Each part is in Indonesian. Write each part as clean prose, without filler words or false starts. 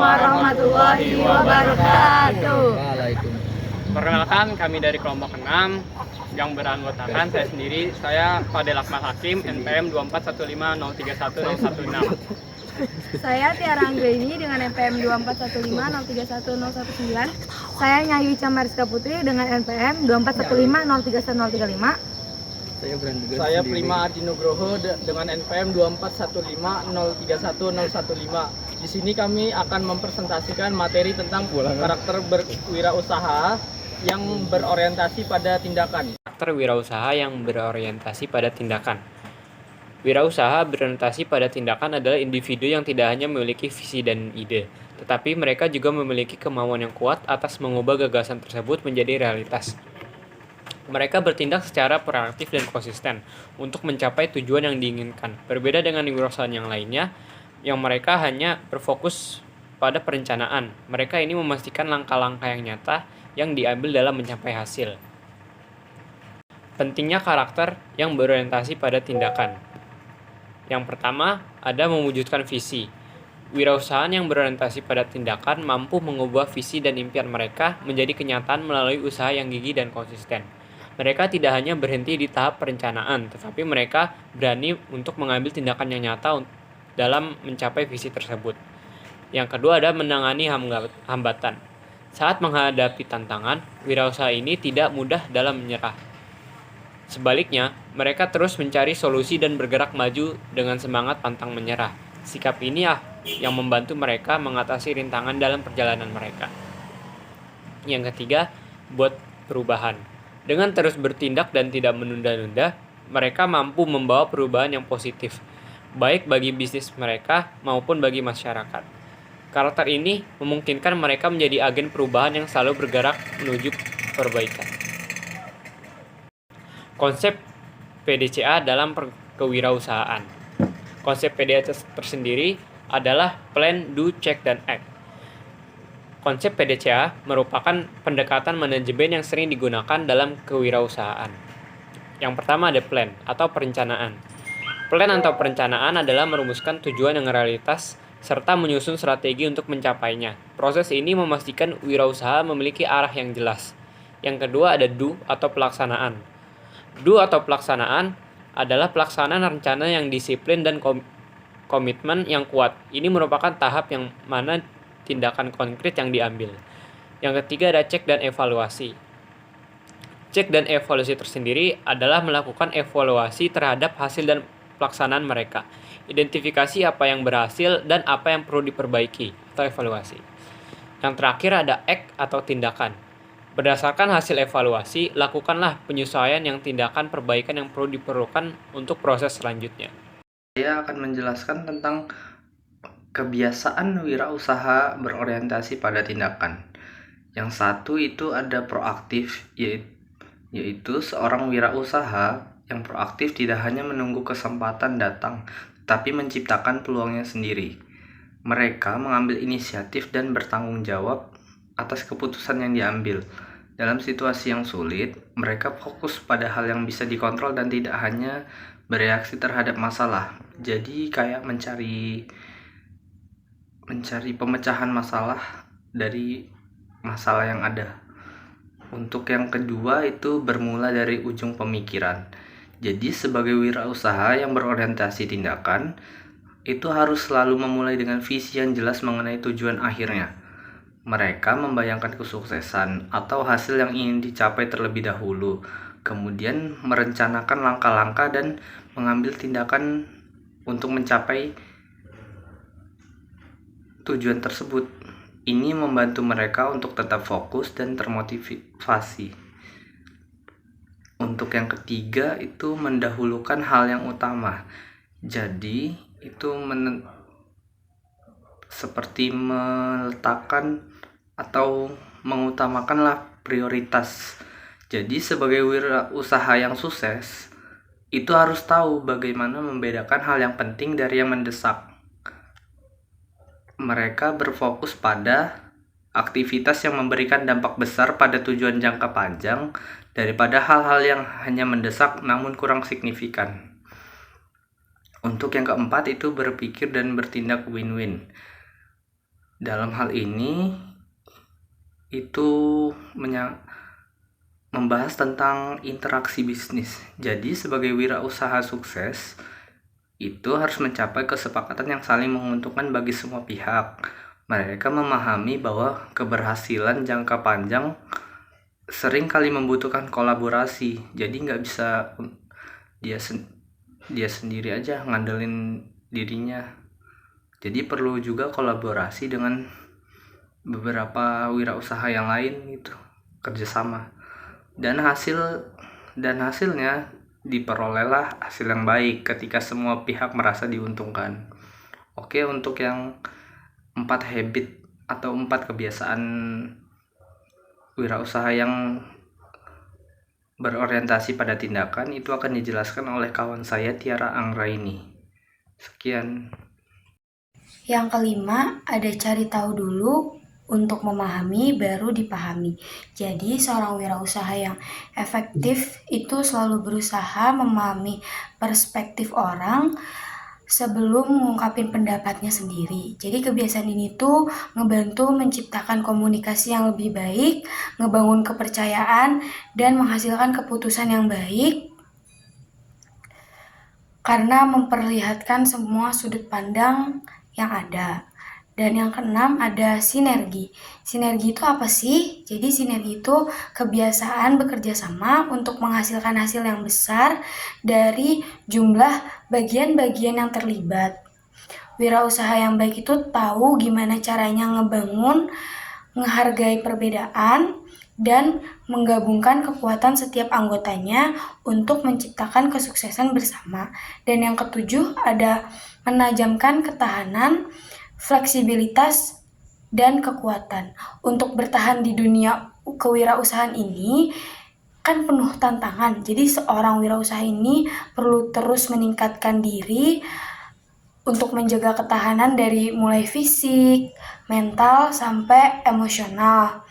warahmatullahi wabarakatuh. Perkenalkan, kami dari kelompok 6 yang beranggotakan saya sendiri, saya Fadel Akmal Hakim, NPM 24150310116. Saya Tiara Anggraini dengan NPM 24150311019. Saya Nyayu Ica Mariska Putri dengan NPM 241503135. Saya Prima Ardi Nugroho dengan NPM 24150311015. Di sini kami akan mempresentasikan materi tentang karakter berwirausaha yang berorientasi pada tindakan. Karakter wirausaha yang berorientasi pada tindakan. Wirausaha berorientasi pada tindakan adalah individu yang tidak hanya memiliki visi dan ide, tetapi mereka juga memiliki kemauan yang kuat atas mengubah gagasan tersebut menjadi realitas. Mereka bertindak secara proaktif dan konsisten untuk mencapai tujuan yang diinginkan. Berbeda dengan wirausaha yang lainnya, yang mereka hanya berfokus pada perencanaan. Mereka ini memastikan langkah-langkah yang nyata yang diambil dalam mencapai hasil. Pentingnya karakter yang berorientasi pada tindakan. Yang pertama, ada mewujudkan visi. Wirausahaan yang berorientasi pada tindakan mampu mengubah visi dan impian mereka menjadi kenyataan melalui usaha yang gigih dan konsisten. Mereka tidak hanya berhenti di tahap perencanaan, tetapi mereka berani untuk mengambil tindakan yang nyata dalam mencapai visi tersebut. Yang kedua ada menangani hambatan. Saat menghadapi tantangan, wirausaha ini tidak mudah dalam menyerah. Sebaliknya, mereka terus mencari solusi dan bergerak maju dengan semangat pantang menyerah. Sikap ini yang membantu mereka mengatasi rintangan dalam perjalanan mereka. Yang ketiga, buat perubahan. Dengan terus bertindak dan tidak menunda-nunda, mereka mampu membawa perubahan yang positif, baik bagi bisnis mereka maupun bagi masyarakat. Karakter ini memungkinkan mereka menjadi agen perubahan yang selalu bergerak menuju perbaikan. Konsep PDCA dalam kewirausahaan. Konsep PDCA tersendiri adalah Plan, Do, Check, dan Act. Konsep PDCA merupakan pendekatan manajemen yang sering digunakan dalam kewirausahaan. Yang pertama ada plan atau perencanaan. Plan atau perencanaan adalah merumuskan tujuan yang realitas serta menyusun strategi untuk mencapainya. Proses ini memastikan wirausaha memiliki arah yang jelas. Yang kedua ada do atau pelaksanaan. Do atau pelaksanaan adalah pelaksanaan rencana yang disiplin dan komitmen yang kuat. Ini merupakan tahap yang mana tindakan konkret yang diambil. Yang ketiga ada cek dan evaluasi. Cek dan evaluasi tersendiri adalah melakukan evaluasi terhadap hasil dan pelaksanaan mereka. Identifikasi apa yang berhasil dan apa yang perlu diperbaiki atau evaluasi. Yang terakhir ada act atau tindakan. Berdasarkan hasil evaluasi, lakukanlah penyesuaian yang tindakan perbaikan yang perlu diperlukan untuk proses selanjutnya. Saya akan menjelaskan tentang kebiasaan wirausaha berorientasi pada tindakan. Yang satu itu ada proaktif, yaitu seorang wirausaha yang proaktif tidak hanya menunggu kesempatan datang, tetapi menciptakan peluangnya sendiri. Mereka mengambil inisiatif dan bertanggung jawab atas keputusan yang diambil. Dalam situasi yang sulit, mereka fokus pada hal yang bisa dikontrol dan tidak hanya bereaksi terhadap masalah. Jadi kayak mencari pemecahan masalah dari masalah yang ada. Untuk yang kedua itu bermula dari ujung pemikiran. Jadi sebagai wirausaha yang berorientasi tindakan, itu harus selalu memulai dengan visi yang jelas mengenai tujuan akhirnya. Mereka membayangkan kesuksesan atau hasil yang ingin dicapai terlebih dahulu, kemudian merencanakan langkah-langkah dan mengambil tindakan untuk mencapai tujuan tersebut. Ini membantu mereka untuk tetap fokus dan termotivasi. Untuk yang ketiga itu mendahulukan hal yang utama. Jadi itu seperti meletakkan atau mengutamakanlah prioritas. Jadi sebagai wirausaha yang sukses itu harus tahu bagaimana membedakan hal yang penting dari yang mendesak. Mereka berfokus pada aktivitas yang memberikan dampak besar pada tujuan jangka panjang daripada hal-hal yang hanya mendesak namun kurang signifikan. Untuk yang keempat itu berpikir dan bertindak win-win. Dalam hal ini itu membahas tentang interaksi bisnis. Jadi sebagai wirausaha sukses itu harus mencapai kesepakatan yang saling menguntungkan bagi semua pihak. Mereka memahami bahwa keberhasilan jangka panjang sering kali membutuhkan kolaborasi. Jadi nggak bisa dia sendiri aja ngandelin dirinya. Jadi perlu juga kolaborasi dengan beberapa wirausaha yang lain gitu, kerjasama. Dan hasilnya diperolehlah hasil yang baik ketika semua pihak merasa diuntungkan. Oke, untuk yang 4 habit atau 4 kebiasaan wirausaha yang berorientasi pada tindakan itu akan dijelaskan oleh kawan saya Tiara Anggraini. Sekian. Yang kelima, ada cari tahu dulu untuk memahami baru dipahami. Jadi seorang wirausaha yang efektif itu selalu berusaha memahami perspektif orang sebelum mengungkapin pendapatnya sendiri. Jadi kebiasaan ini tuh ngebantu menciptakan komunikasi yang lebih baik, ngebangun kepercayaan, dan menghasilkan keputusan yang baik karena memperlihatkan semua sudut pandang yang ada. Dan yang keenam ada sinergi. Sinergi itu apa sih? Jadi sinergi itu kebiasaan bekerja sama untuk menghasilkan hasil yang besar dari jumlah bagian-bagian yang terlibat. Wirausaha yang baik itu tahu gimana caranya ngebangun, menghargai perbedaan, dan menggabungkan kekuatan setiap anggotanya untuk menciptakan kesuksesan bersama. Dan yang ketujuh ada menajamkan ketahanan, fleksibilitas, dan kekuatan. Untuk bertahan di dunia kewirausahaan ini kan penuh tantangan. Jadi seorang wirausaha ini perlu terus meningkatkan diri untuk menjaga ketahanan dari mulai fisik, mental, sampai emosional.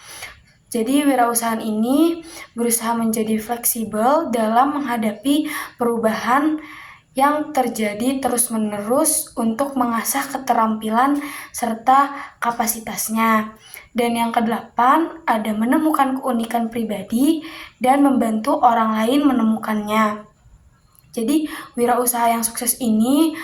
Jadi wirausahaan ini berusaha menjadi fleksibel dalam menghadapi perubahan yang terjadi terus-menerus untuk mengasah keterampilan serta kapasitasnya. Dan yang kedelapan, ada menemukan keunikan pribadi dan membantu orang lain menemukannya. Jadi wirausaha yang sukses ini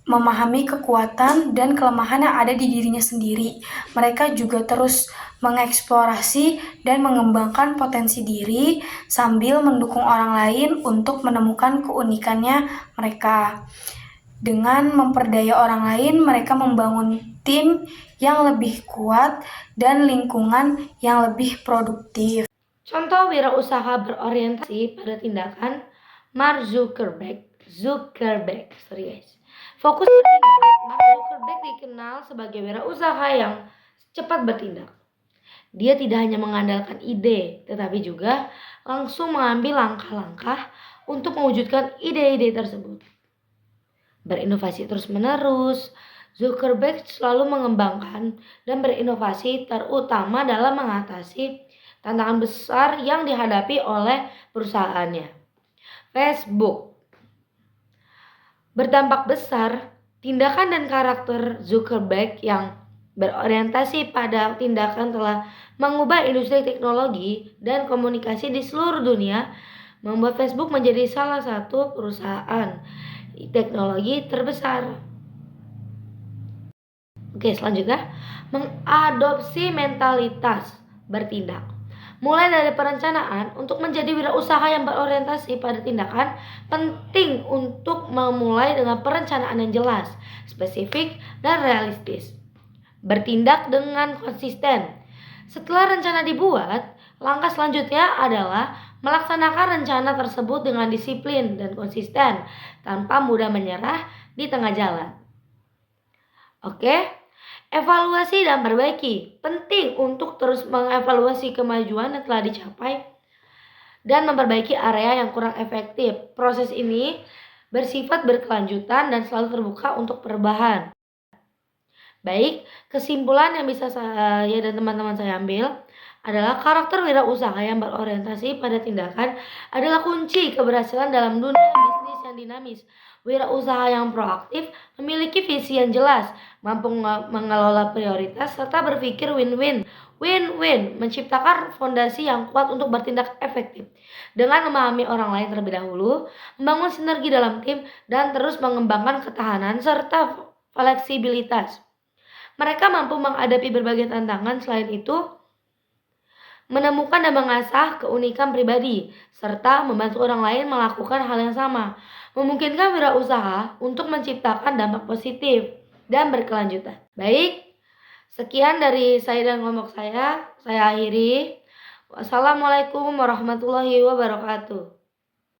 memahami kekuatan dan kelemahan yang ada di dirinya sendiri. Mereka juga terus mengeksplorasi dan mengembangkan potensi diri sambil mendukung orang lain untuk menemukan keunikannya mereka. Dengan memperdaya orang lain, mereka membangun tim yang lebih kuat dan lingkungan yang lebih produktif. Contoh wirausaha berorientasi pada tindakan Mark Zuckerberg. Fokus bertindak. Mark Zuckerberg dikenal sebagai wirausaha yang cepat bertindak. Dia tidak hanya mengandalkan ide, tetapi juga langsung mengambil langkah-langkah untuk mewujudkan ide-ide tersebut. Berinovasi terus-menerus, Zuckerberg selalu mengembangkan dan berinovasi terutama dalam mengatasi tantangan besar yang dihadapi oleh perusahaannya. Facebook berdampak besar. Tindakan dan karakter Zuckerberg yang berorientasi pada tindakan telah mengubah industri teknologi dan komunikasi di seluruh dunia, membuat Facebook menjadi salah satu perusahaan teknologi terbesar. Oke, selanjutnya, mengadopsi mentalitas bertindak. Mulai dari perencanaan untuk menjadi wirausaha yang berorientasi pada tindakan, penting untuk memulai dengan perencanaan yang jelas, spesifik, dan realistis. Bertindak dengan konsisten. Setelah rencana dibuat, langkah selanjutnya adalah melaksanakan rencana tersebut dengan disiplin dan konsisten tanpa mudah menyerah di tengah jalan. Oke, evaluasi dan perbaiki. Penting untuk terus mengevaluasi kemajuan yang telah dicapai dan memperbaiki area yang kurang efektif. Proses ini bersifat berkelanjutan dan selalu terbuka untuk perubahan. Baik, kesimpulan yang bisa saya dan teman-teman saya ambil adalah karakter wirausaha yang berorientasi pada tindakan adalah kunci keberhasilan dalam dunia bisnis yang dinamis. Wirausaha yang proaktif memiliki visi yang jelas, mampu mengelola prioritas, serta berpikir win-win. Win-win menciptakan fondasi yang kuat untuk bertindak efektif dengan memahami orang lain terlebih dahulu, membangun sinergi dalam tim, dan terus mengembangkan ketahanan serta fleksibilitas. Mereka mampu menghadapi berbagai tantangan, selain itu menemukan dan mengasah keunikan pribadi, serta membantu orang lain melakukan hal yang sama, memungkinkan wirausaha untuk menciptakan dampak positif dan berkelanjutan. Baik, sekian dari saya dan kelompok saya akhiri. Wassalamualaikum warahmatullahi wabarakatuh.